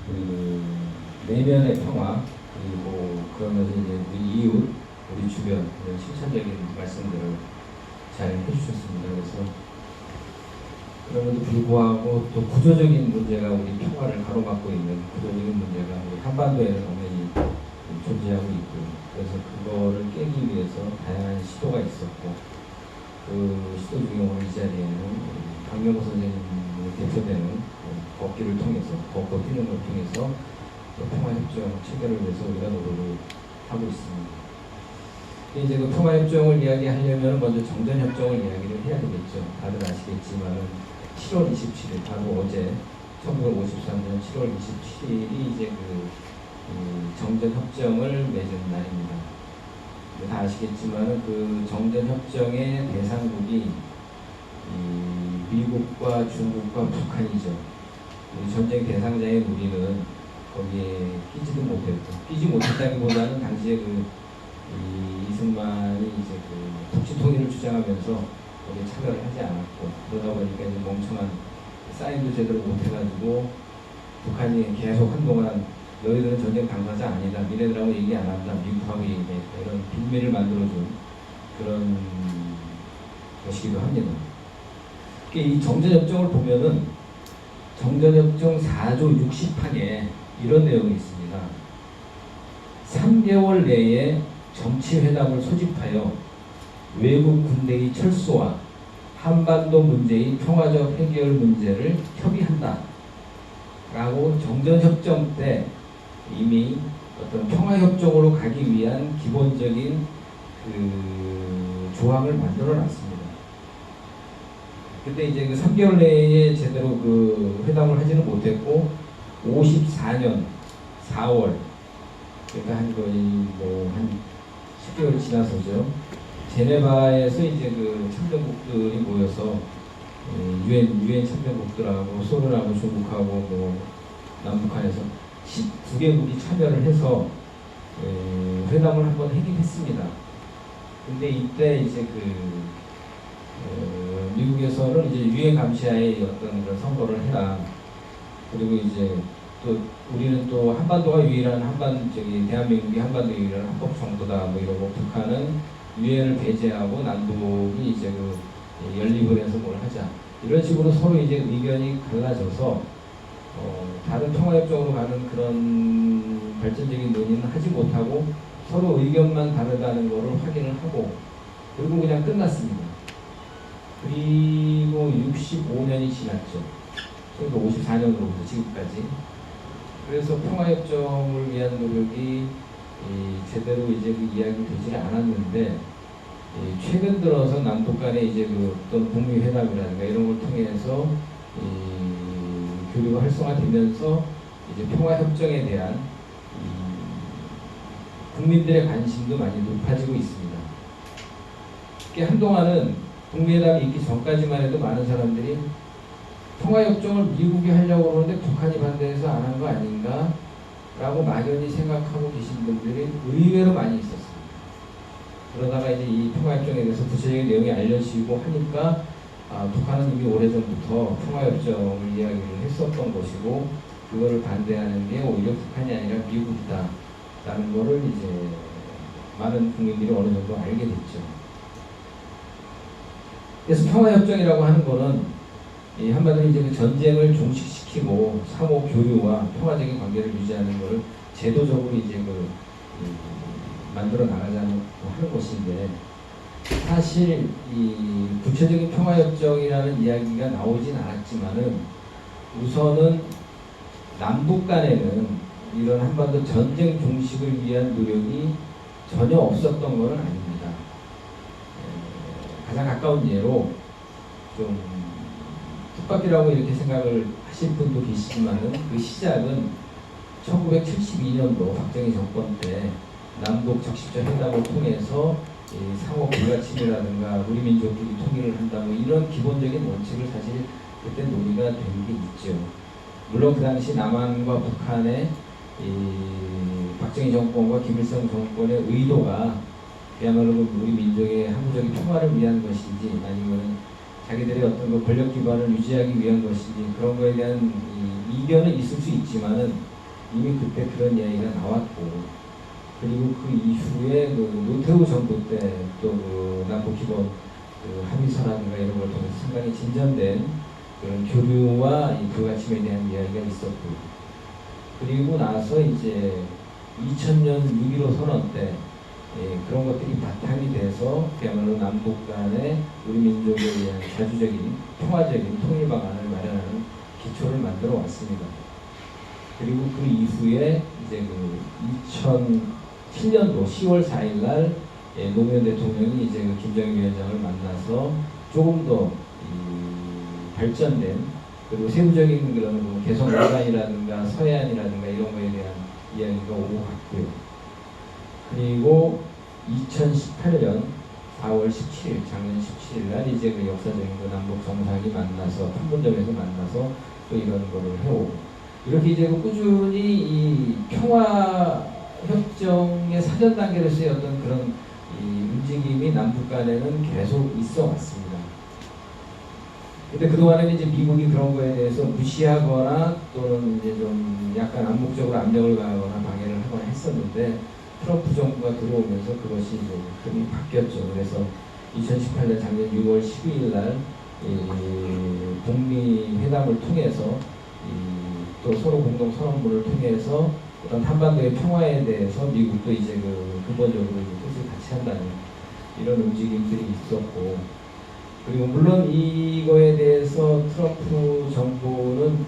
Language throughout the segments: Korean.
그 내면의 평화, 그리고 그러면서 이제 우리 이웃, 우리 주변 이런 실천적인 말씀들을 잘 해주셨습니다. 그래서 그럼에도 불구하고 또 구조적인 문제가 우리 평화를 가로막고 있는 구조적인 문제가 우리 한반도에는 당연히 존재하고 있고요. 그래서 그거를 깨기 위해서 다양한 시도가 있었고, 그 시도 중에 오늘 이 자리에는 강명호 선생님을 대표되는 걷기를 통해서, 걷고 뛰는 걸 통해서 평화협정 체결을 위해서 우리가 노력을 하고 있습니다. 이제 그 평화협정을 이야기하려면 먼저 정전협정을 이야기를 해야 되겠죠. 다들 아시겠지만 7월 27일, 바로 어제 1953년 7월 27일이 이제 그 정전협정을 맺은 날입니다. 다 아시겠지만 그 정전협정의 대상국이 미국과 중국과 북한이죠. 전쟁 대상자인 우리는 거기에 끼지도 못했고, 끼지 못했다기보다는 당시에 이승만이 이제 북치 통일을 주장하면서 거기에 참여를 하지 않았고, 그러다 보니까 이제 멍청한 사인도 제대로 못해가지고 북한이 계속 한동안 너희들은 전쟁 당사자 아니다, 니네들하고 얘기 안 한다, 미국하고 얘기했다, 이런 빈미를 만들어준 그런 것이기도 합니다. 이 정전협정을 보면은 정전협정 4조 60항에 이런 내용이 있습니다. 3개월 내에 정치회담을 소집하여 외국 군대의 철수와 한반도 문제의 평화적 해결 문제를 협의한다 라고 정전협정 때 이미 어떤 평화협정으로 가기 위한 기본적인 그 조항을 만들어 놨습니다. 근데 이제 그 3개월 내에 제대로 그 회담을 하지는 못했고, 54년 4월, 그러니까 한 거의 한 10개월 지나서죠. 제네바에서 이제 그 참전국들이 모여서 유엔 참전국들하고 소련하고 중국하고 남북한에서 12개국이 참여를 해서 회담을 한번 하긴 했습니다. 근데 이때 이제 미국에서는 이제 유엔 감시하에 어떤 그런 선거를 해라. 그리고 이제 또 우리는 또 한반도가 유일한 대한민국이 한반도 유일한 합법 정부다 뭐 이러고, 북한은 유엔을 배제하고 남북이 이제 연립을 해서 뭘 하자, 이런 식으로 서로 이제 의견이 갈라져서 다른 평화협정으로 가는 그런 발전적인 논의는 하지 못하고 서로 의견만 다르다는 것을 확인을 하고, 그리고 그냥 끝났습니다. 그리고 65년이 지났죠. 1954년으로부터 지금까지. 그래서 평화협정을 위한 노력이 제대로 이제 이야기 되지 않았는데, 최근 들어서 남북 간에 이제 어떤 북미 회담이라든가 이런 걸 통해서 교류가 활성화되면서 이제 평화협정에 대한 국민들의 관심도 많이 높아지고 있습니다. 한동안은 북미회담이 있기 전까지만 해도 많은 사람들이 평화협정을 미국이 하려고 그러는데 북한이 반대해서 안 한 거 아닌가 라고 막연히 생각하고 계신 분들이 의외로 많이 있었습니다. 그러다가 이제 이 평화협정에 대해서 구체적인 내용이 알려지고 하니까 북한은 이미 오래전부터 평화협정을 이야기를 했었던 것이고, 그거를 반대하는 게 오히려 북한이 아니라 미국이다 라는 거를 이제 많은 국민들이 어느 정도 알게 됐죠. 그래서 평화협정이라고 하는 거는 한마디로 이제 전쟁을 종식시키고 상호 교류와 평화적인 관계를 유지하는 것을 제도적으로 이제 만들어 나가자는 하는 것인데, 사실 이 구체적인 평화협정이라는 이야기가 나오진 않았지만은 우선은 남북 간에는 이런 한반도 전쟁 종식을 위한 노력이 전혀 없었던 것은 아닙니다. 가장 가까운 예로 좀 뜻밖이라고 이렇게 생각을 하실 분도 계시지만은, 그 시작은 1972년도 박정희 정권 때 남북 적시적 회담을 통해서 상호 불가침이라든가 우리 민족끼리 통일을 한다 뭐 이런 기본적인 원칙을 사실 그때 논의가 된 게 있죠. 물론 그 당시 남한과 북한의 박정희 정권과 김일성 정권의 의도가 그야말로 우리 민족의 항구적인 평화를 위한 것인지 아니면 자기들의 어떤 권력 기반을 유지하기 위한 것인지, 그런 거에 대한 이견은 있을 수 있지만은 이미 그때 그런 이야기가 나왔고, 그리고 그 이후에 그 노태우 정부 때 또 그 남북기본 그 합의서라든가 이런 걸 통해서 상당히 진전된 그런 교류와 이 불가침에 대한 이야기가 있었고, 그리고 나서 이제 2000년 6.15 선언 때 그런 것들이 바탕이 돼서 그야말로 남북 간의 우리 민족에 대한 자주적인 평화적인 통일 방안을 마련하는 기초를 만들어 왔습니다. 그리고 그 이후에 이제 그 2007년도 10월 4일 날 노무현 대통령이 이제 그 김정일 위원장을 만나서 조금 더 발전된 그리고 세부적인 그런 뭐 개성 논란이라든가 서해안이라든가 이런 거에 대한 이야기가 오고 갔고요. 그리고 2018년 4월 17일, 작년 17일 날 이제 그 역사적인 그 남북 정상이 만나서 판문점에서 만나서 또 이런 거를 해오고, 이렇게 이제 그 꾸준히 이 평화 협정의 사전 단계로서의 어떤 그런 이 움직임이 남북 간에는 계속 있어 왔습니다. 근데 그동안에는 이제 미국이 그런 거에 대해서 무시하거나 또는 이제 좀 약간 암묵적으로 압력을 가하거나 방해를 하거나 했었는데, 트럼프 정부가 들어오면서 그것이 이제 금이 바뀌었죠. 그래서 2018년 작년 6월 12일 날 북미 회담을 통해서 또 서로 공동 선언문을 통해서 어떤 한반도의 평화에 대해서 미국도 이제 그 근본적으로 뜻을 같이 한다는 이런 움직임들이 있었고, 그리고 물론 이거에 대해서 트럼프 정부는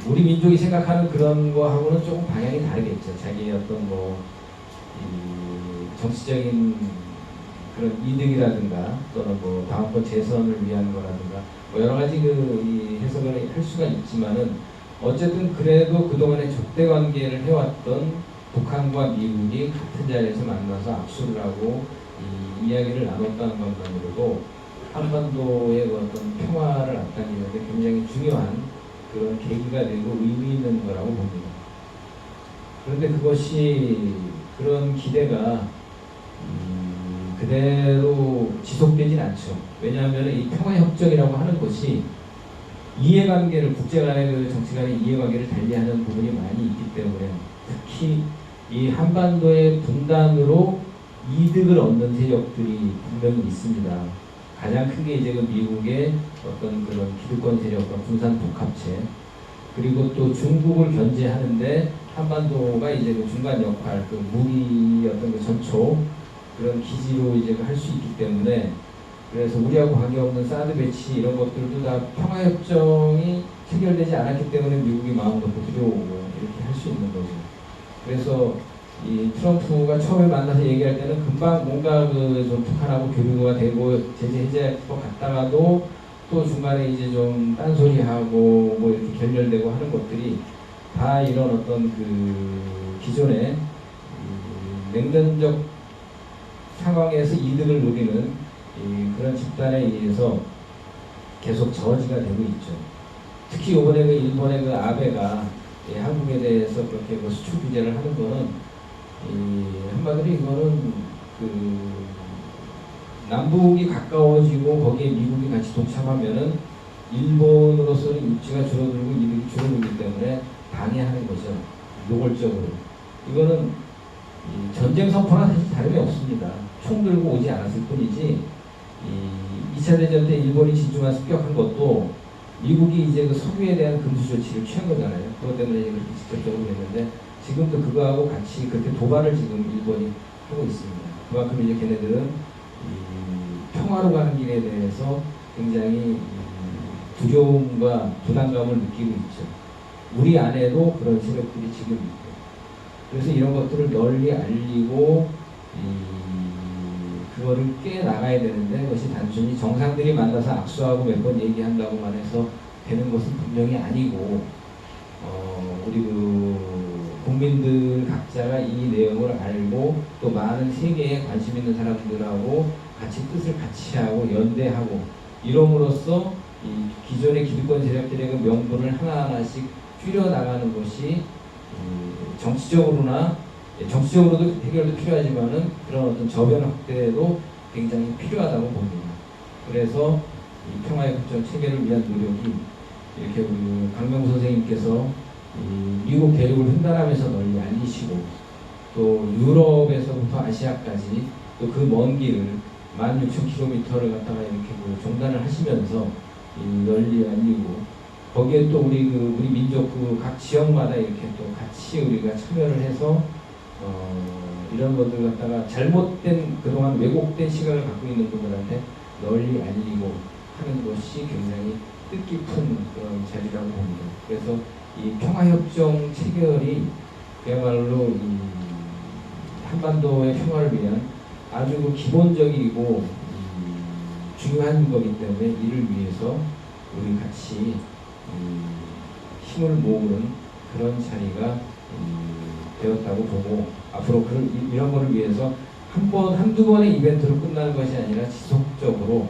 우리 민족이 생각하는 그런 거하고는 조금 방향이 다르겠죠. 자기의 어떤 뭐 정치적인 그런 이득이라든가 또는 뭐 다음번 재선을 위한 거라든가 뭐 여러 가지 그 해석을 할 수가 있지만은, 어쨌든 그래도 그동안에 적대 관계를 해왔던 북한과 미국이 같은 자리에서 만나서 악수를 하고 이야기를 나눴다는 것만으로도 한반도의 어떤 평화를 앞당기는데 굉장히 중요한 그런 계기가 되고 의미 있는 거라고 봅니다. 그런데 그것이 그런 기대가 그대로 지속되진 않죠. 왜냐하면 이 평화협정이라고 하는 것이 이해관계를, 국제 간의 그 정치 간의 이해관계를 달리하는 부분이 많이 있기 때문에, 특히 이 한반도의 분단으로 이득을 얻는 세력들이 분명히 있습니다. 가장 크게 이제 그 미국의 어떤 그런 기득권 세력과 분산 독합체, 그리고 또 중국을 견제하는데 한반도가 이제 그 중간 역할, 그 무기 어떤 그 전초 그런 기지로 이제 할 수 있기 때문에, 그래서 우리하고 관계없는 사드 배치 이런 것들도 다 평화협정이 체결되지 않았기 때문에 미국이 마음 놓고 들여오고 이렇게 할 수 있는 거죠. 그래서 이 트럼프가 처음에 만나서 얘기할 때는 금방 뭔가 그 좀 북한하고 교류가 되고 제재 해제할 것 같다가도 또 중간에 이제 좀 딴소리하고 뭐 이렇게 결렬되고 하는 것들이 다 이런 어떤 그 기존의 냉전적 상황에서 이득을 누리는 그런 집단에 의해서 계속 저지가 되고 있죠. 특히 이번에 그 일본의 그 아베가 한국에 대해서 그렇게 그 수출 규제를 하는 거는 한마디로 이거는 그 남북이 가까워지고 거기에 미국이 같이 동참하면은 일본으로서는 입지가 줄어들고 이득이 줄어들기 때문에 방해하는 거죠. 노골적으로. 이거는 전쟁 선포나 사실 다름이 없습니다. 총 들고 오지 않았을 뿐이지, 2차 대전 때 일본이 진주만 습격한 것도 미국이 이제 그 석유에 대한 금수 조치를 취한 거잖아요. 그것 때문에 그렇게 직접적으로 했는데, 지금도 그거하고 같이 그렇게 도발을 지금 일본이 하고 있습니다. 그만큼 이제 걔네들은 평화로 가는 길에 대해서 굉장히 두려움과 부담감을 느끼고 있죠. 우리 안에도 그런 세력들이 지금 있고, 그래서 이런 것들을 널리 알리고 그거를 깨 나가야 되는데, 그것이 단순히 정상들이 만나서 악수하고 몇 번 얘기한다고만 해서 되는 것은 분명히 아니고, 우리 그 국민들 각자가 이 내용을 알고 또 많은 세계에 관심 있는 사람들하고 같이 뜻을 같이 하고 연대하고 이름으로써 이 기존의 기득권 세력들의 그 명분을 하나하나씩 줄여 나가는 것이 정치적으로도 해결도 필요하지만은 그런 어떤 저변 확대도 굉장히 필요하다고 봅니다. 그래서 이 평화의 협정 체결을 위한 노력이 이렇게 우리 강명수 선생님께서 이 미국 대륙을 횡단하면서 널리 알리시고 또 유럽에서부터 아시아까지 또 그 먼 길을 16,000km를 갖다가 이렇게 그 종단을 하시면서 이 널리 알리고 거기에 또 우리 민족 그 각 지역마다 이렇게 또 같이 우리가 참여를 해서 이런 것들 갖다가 잘못된 그동안 왜곡된 시각을 갖고 있는 분들한테 널리 알리고 하는 것이 굉장히 뜻깊은 그런 자리라고 봅니다. 그래서 이 평화협정 체결이 그야말로 이 한반도의 평화를 위한 아주 그 기본적이고 중요한 거기 때문에 이를 위해서 우리 같이 힘을 모으는 그런 자리가 되었다고 보고 앞으로 이런 거를 위해서 한두 번의 이벤트로 끝나는 것이 아니라 지속적으로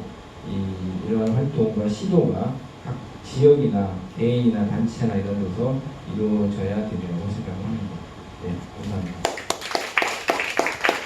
이러한 활동과 시도가 각 지역이나 개인이나 단체나 이런 데서 이루어져야 되리라고 생각합니다.